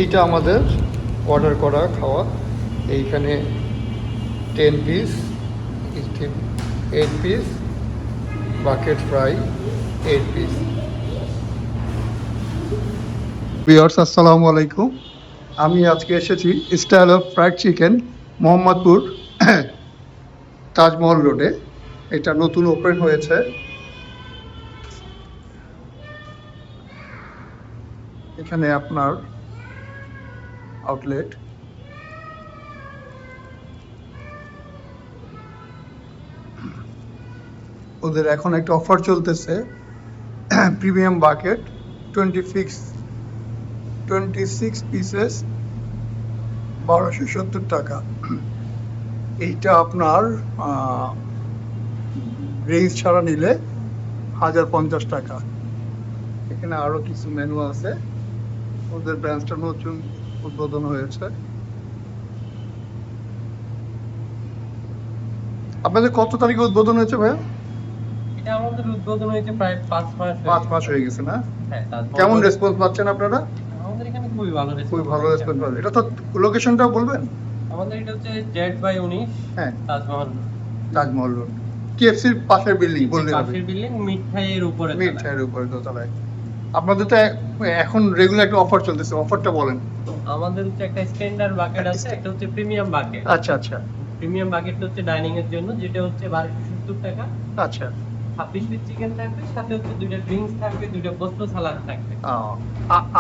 এইটা আমাদের অর্ডার করা খাওয়া। এইখানে 10 piece, 8 piece, bucket fry 8 piece. Viewers আসসালামু আলাইকুম। আমি আজকে এসেছি style of fried chicken Mohammadpur Taj Mahal রোডে। এটা নতুন ওপেন হয়েছে। এখানে আপনার আউটলেট, ওদের এখন একটা অফার চলতেছে। প্রিমিয়াম বাকেট 26 পিসেস 1270 টাকা। এইটা আপনার রেঞ্জ ছাড়া নিলে 1050 টাকা। এখানে আরো কিছু মেনু আছে। ওদের ব্রাঞ্চটা নতুন উদ্বোধন হয়েছে। আপনাদের কত তারিখে উদ্বোধন হয়েছে ভাইয়া? এটা আমাদের উদ্বোধন হয়েছে প্রায় 5 মাস হয়ে গেছে না? হ্যাঁ। কেমন রেসপন্স পাচ্ছেন আপনারা? আমাদের এখানে খুবই ভালো রেসপন্স। খুবই ভালো রেসপন্স পাচ্ছেন। এটা তো লোকেশনটা বলবেন? আমাদের এটা হচ্ছে Z/19 হ্যাঁ, তাজমহল রোড, কেএফসির পাশের বিল্ডিং বললেই হবে। পাশের বিল্ডিং মিঠাইয়ের উপরে। মিঠাইয়ের উপরে দোতলায়। আপনাদের তো এখন রেগুলার একটা অফার চলতেছে, অফারটা বলেন। আমাদের হচ্ছে একটা স্ট্যান্ডার্ড বাকেট আছে, একটা হচ্ছে প্রিমিয়াম বাকেট। আচ্ছা আচ্ছা প্রিমিয়াম বাকেটটা হচ্ছে ডাইনিং এর জন্য, যেটা হচ্ছে 1270 টাকা। আচ্ছা। 26 পিস চিকেন থাকবে, সাথে হচ্ছে দুইটা ড্রিঙ্কস থাকবে, দুইটা পোস্ত সালাদ থাকবে।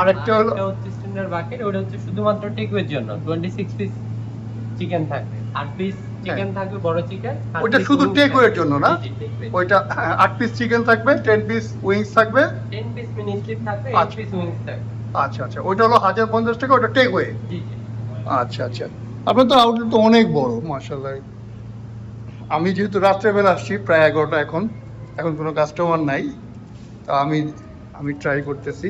আরেকটা হলো হচ্ছে স্ট্যান্ডার্ড বাকেট, ওটা হচ্ছে শুধুমাত্র টেকওয়ের জন্য। 26 পিস চিকেন থাকবে, 8 পিস চিকেন থাকবে বড় চিকেন। ওটা শুধু টেকওয়ের জন্য না? ওইটা 8 পিস চিকেন থাকবে, 10 পিস উইংস থাকবে, 10 পিস মিনি স্লিপ থাকবে, 8 পিস উইংস থাকবে। আচ্ছা আচ্ছা। ওইটা হলো 1050 টাকা, ওটা টেকওয়ে। জি জি। আচ্ছা আচ্ছা। আপনার তো আউটলেট তো অনেক বড় মাশাআল্লাহ। আমি যেহেতু রাত্রেবেলা আসছি, প্রায় 11টা, এখন কোনো কাস্টমার নাই, তা আমি ট্রাই করতেছি।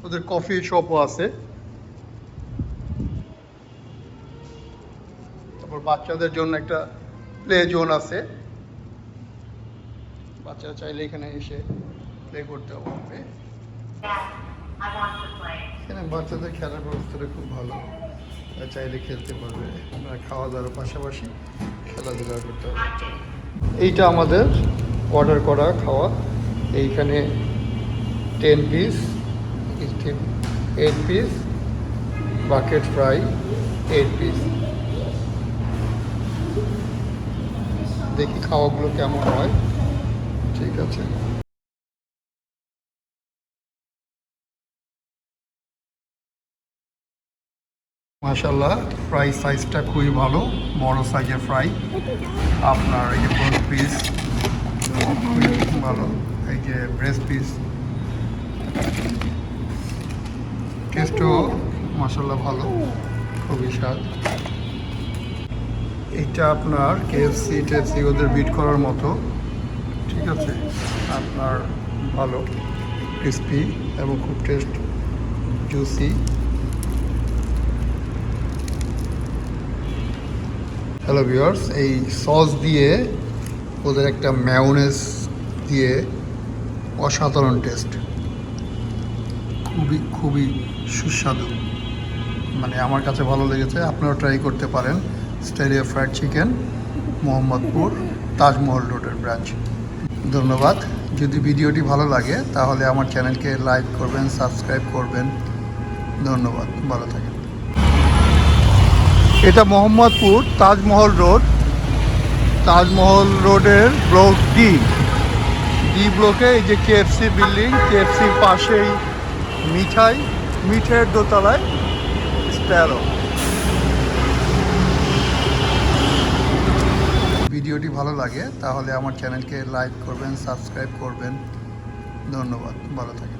ওদের কফি শপও আছে। তারপর বাচ্চাদের জন্য একটা প্লে জোন আছে, বাচ্চারা চাইলে এখানে এসে প্লে করতে পারবে। এখানে বাচ্চাদের খেলার ব্যবস্থাটা খুব ভালো, চাইলে খেলতে পারবে, খাওয়া দাওয়ার পাশাপাশি খেলাধুলা করতে পারবে। এইটা আমাদের অর্ডার করা খাওয়া। এইখানে 10 piece, 8 piece, bucket fry 8 piece. দেখি খাওয়াগুলো কেমন হয়। ঠিক আছে। মাশাআল্লাহ, ফ্রাই সাইজটা খুবই ভালো, বড় সাইজের ফ্রাই। আপনার এই যে ব্রোস্ট পিস খুবই ভালো, এই যে ব্রেস্ট পিস, টেস্টও মাশাআল্লাহ ভালো, খুবই স্বাদ। এইটা আপনার কেএফসি ওদের বিট করার মতো। ঠিক আছে, আপনার ভালো ক্রিস্পি এবং খুব টেস্ট জুসি। হ্যালো ভিউয়ার্স, এই সস দিয়ে ওদের একটা মেয়োনেজ দিয়ে অসাধারণ টেস্ট, খুবই সুস্বাদু, মানে আমার কাছে ভালো লেগেছে। আপনারা ট্রাই করতে পারেন style of fried chicken Mohammadpur Taj Mahal রোডের ব্রাঞ্চ। ধন্যবাদ। যদি ভিডিওটি ভালো লাগে তাহলে আমার চ্যানেলকে লাইক করবেন, সাবস্ক্রাইব করবেন। ধন্যবাদ, ভালো থাকেন। এটা মোহাম্মদপুর তাজমহল রোডের ব্লক ডি ব্লকে এই যে কেএফসি বিল্ডিং, কেএফসির পাশেই মিঠাইয়ের দোতলায় স্টাইল। ভিডিওটি ভালো লাগে তাহলে আমার চ্যানেলকে লাইক করবেন, সাবস্ক্রাইব করবেন। ধন্যবাদ, ভালো থাকবেন।